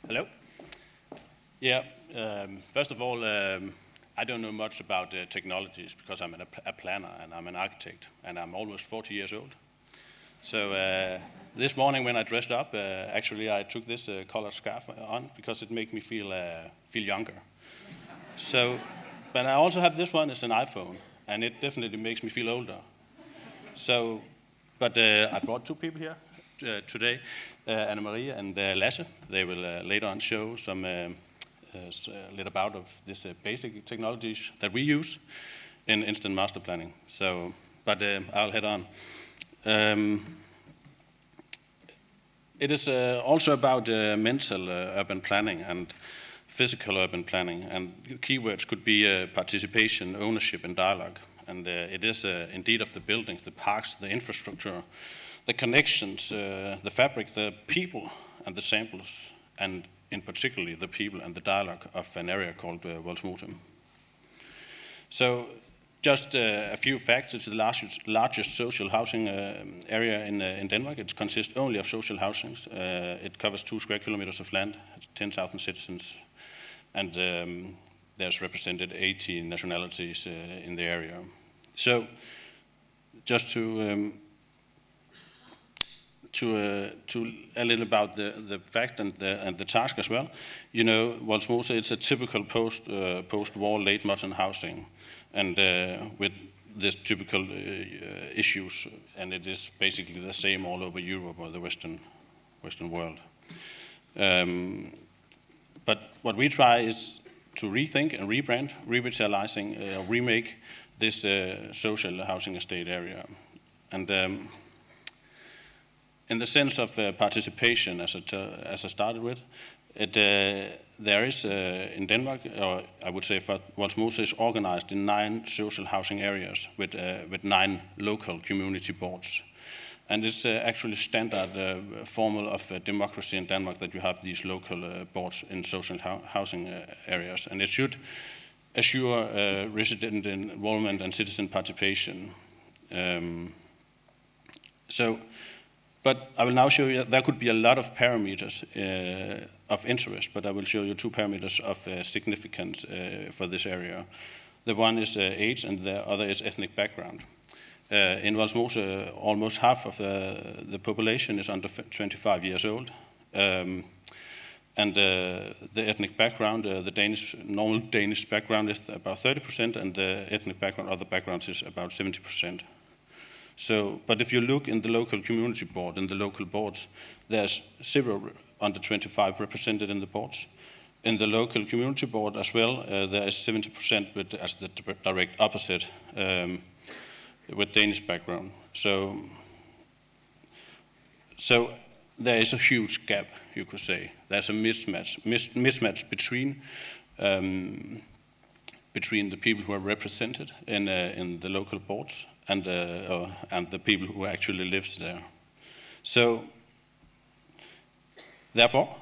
Hello. Yeah. First of all, I don't know much about technologies because I'm a planner and I'm an architect and I'm almost 40 years old. So this morning when I dressed up, actually I took this colored scarf on because it made me feel younger. So, but I also have this one. It's an iPhone, and it definitely makes me feel older. So, but I brought two people here today, Anna-Maria and Lasse. They will later on show some a little about of this basic technologies that we use in instant master planning. So, but I'll head on. It is also about mental urban planning and physical urban planning, and keywords could be participation, ownership, and dialogue. And it is indeed of the buildings, the parks, the infrastructure, the connections, the fabric, the people, and the samples, and in particularly the people and the dialogue of an area called Vollsmose. So just a few facts. It's the largest social housing area in Denmark. It consists only of social housings. It covers 2 square kilometers of land, 10,000 citizens, and there's represented 80 nationalities in the area. So just to a little about the fact and the task as well. You know, Vollsmose, it's a typical post-war late modern housing, and with this typical issues, and it is basically the same all over Europe or the Western world. But what we try is to rethink and rebrand, revitalizing, remake this social housing estate area. And in the sense of participation, as I started with, there is in Denmark, or I would say Vollsmose is organized in 9 social housing areas with 9 local community boards. And it's actually standard formal of democracy in Denmark that you have these local boards in social housing areas. And it should assure resident involvement and citizen participation. But I will now show you, there could be a lot of parameters of interest, but I will show you 2 parameters of significance for this area. The one is age and the other is ethnic background. In Vollsmose, almost half of the population is under 25 years old. And the ethnic background, the normal Danish background is about 30%, and the ethnic background, other backgrounds, is about 70%. So, but if you look in the local community board and the local boards, there's 0 under 25 represented in the boards. In the local community board as well, there is 70% with as the direct opposite with Danish background. So there is a huge gap, you could say. There's a mismatch between the people who are represented in the local boards and the people who actually live there. So, therefore,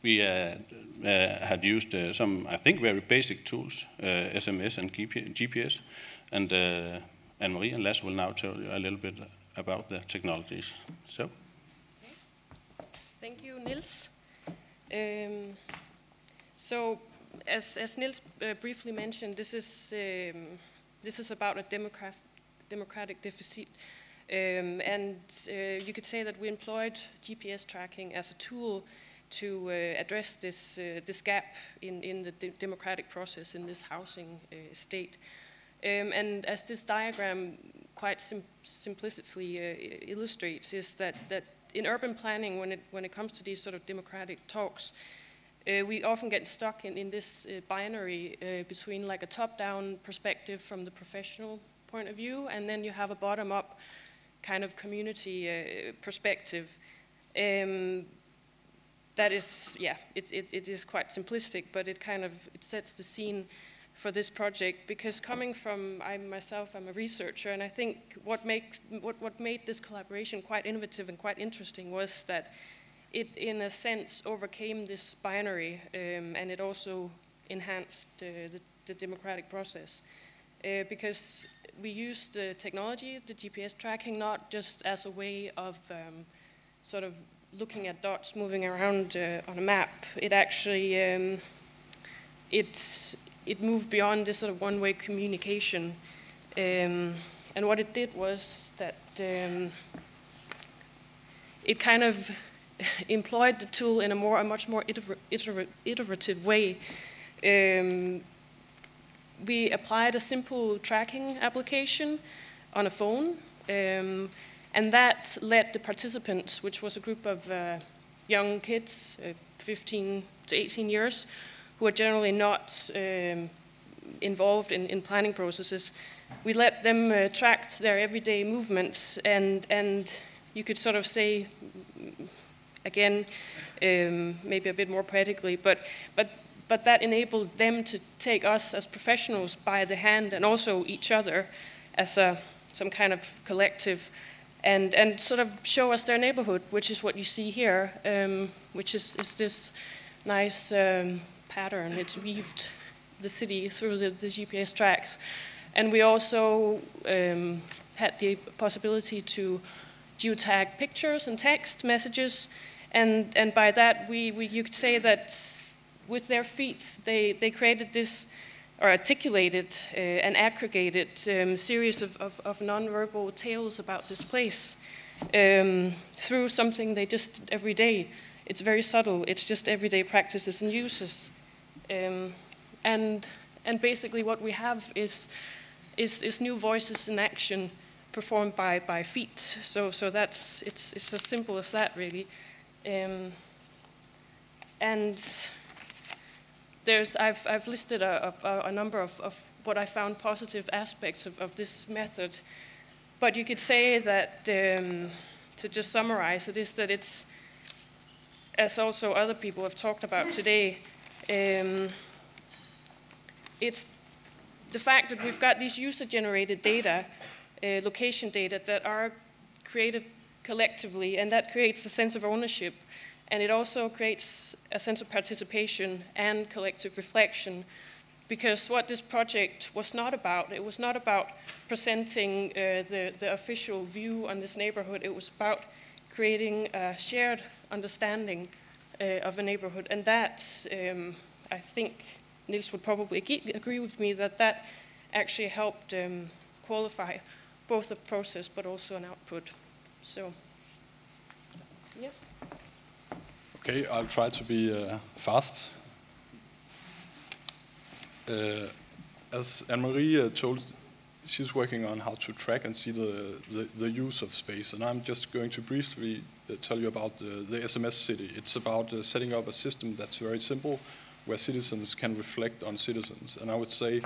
we had used some, I think, very basic tools, SMS and GPS, and Anne-Marie and Lasse will now tell you a little bit about the technologies. So. Okay. Thank you, Niels. So, as Niels briefly mentioned, this is about a democratic deficit, and you could say that we employed GPS tracking as a tool to address this gap in the democratic process in this housing state. And as this diagram quite simplistically illustrates, is that in urban planning, when it comes to these sort of democratic talks, we often get stuck in this binary between like a top-down perspective from the professional point of view, and then you have a bottom-up kind of community perspective. That is, yeah, it is quite simplistic, but it sets the scene for this project, because coming from, I'm a researcher, and I think what made this collaboration quite innovative and quite interesting was that it, in a sense, overcame this binary, and it also enhanced the democratic process. Because we used the technology, the GPS tracking, not just as a way of sort of looking at dots moving around on a map. It actually it moved beyond this sort of one-way communication, and what it did was that it kind of employed the tool in a much more iterative way. We applied a simple tracking application on a phone, and that led the participants, which was a group of young kids, 15 to 18 years, who are generally not involved in planning processes. We let them track their everyday movements, and you could sort of say, again, maybe a bit more poetically, but that enabled them to take us as professionals by the hand, and also each other as some kind of collective, and sort of show us their neighborhood, which is what you see here, which is this nice pattern. It's weaved the city through the GPS tracks. And we also had the possibility to geotag pictures and text messages, and by that you could say that with their feet they created this, or articulated and aggregated series of non-verbal tales about this place through something they just did every day. It's very subtle. It's just everyday practices and uses, and basically what we have is new voices in action performed by feet. So that's it's as simple as that, really. And I've listed a number of what I found positive aspects of this method, but you could say that, to just summarize it, is that it's, as also other people have talked about today, it's the fact that we've got these user-generated data, location data, that are created collectively, and that creates a sense of ownership. And it also creates a sense of participation and collective reflection, because what this project was not about, it was not about presenting the official view on this neighborhood. It was about creating a shared understanding of a neighborhood. And that, I think Niels would probably agree with me, that actually helped qualify both a process but also an output. So, yeah. Okay, I'll try to be fast. As Anne-Marie told, she's working on how to track and see the use of space, and I'm just going to briefly tell you about the SMS City. It's about setting up a system that's very simple, where citizens can reflect on citizens. And I would say,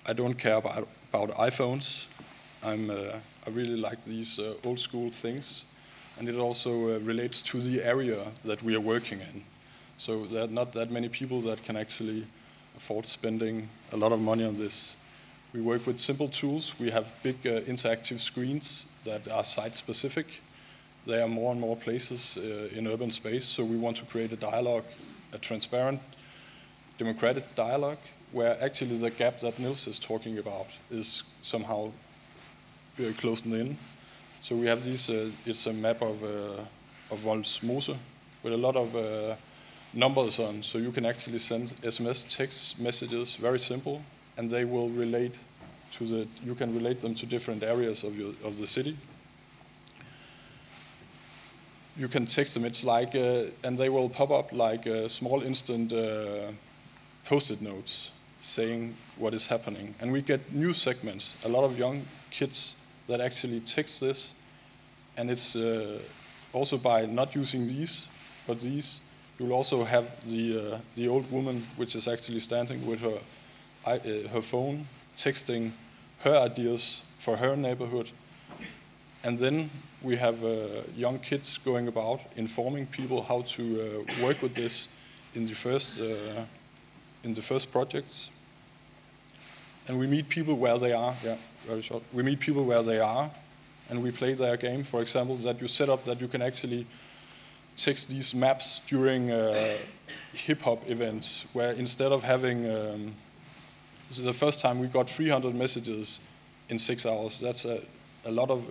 I don't care about iPhones. I really like these old school things. And it also relates to the area that we are working in. So there are not that many people that can actually afford spending a lot of money on this. We work with simple tools. We have big interactive screens that are site-specific. There are more and more places in urban space, so we want to create a dialogue, a transparent, democratic dialogue, where actually the gap that Niels is talking about is somehow closing in. So we have these, it's a map of Vollsmose with a lot of numbers on, so you can actually send SMS text messages, very simple, and they will relate to you can relate them to different areas of the city. You can text them, it's like, and they will pop up like small instant post-it notes saying what is happening. And we get new segments, a lot of young kids that actually text this, and it's also by not using these, but these, you'll also have the old woman, which is actually standing with her phone, texting her ideas for her neighborhood. And then we have young kids going about informing people how to work with this in the first projects. And we meet people where they are. Yeah, very short. We meet people where they are, and we play their game. For example, that you set up that you can actually text these maps during hip-hop events, where instead of having, this is the first time we got 300 messages in 6 hours. That's a lot of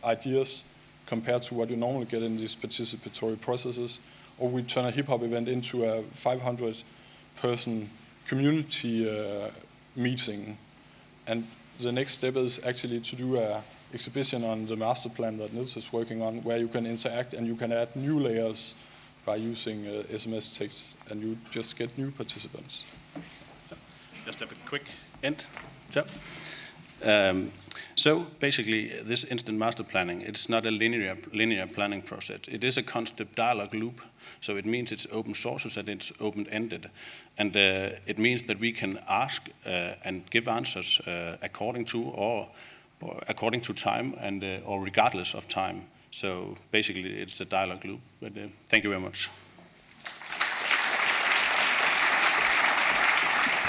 ideas compared to what you normally get in these participatory processes. Or we turn a hip-hop event into a 500-person community meeting. And the next step is actually to do an exhibition on the master plan that Niels is working on, where you can interact and you can add new layers by using SMS text, and you just get new participants. Just have a quick end. So basically, this instant master planning, it's not a linear planning process. It is a constant dialogue loop. So it means it's open sources and it's open-ended. And it means that we can ask and give answers according to or according to time and or regardless of time. So basically, it's a dialogue loop. But thank you very much.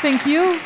Thank you.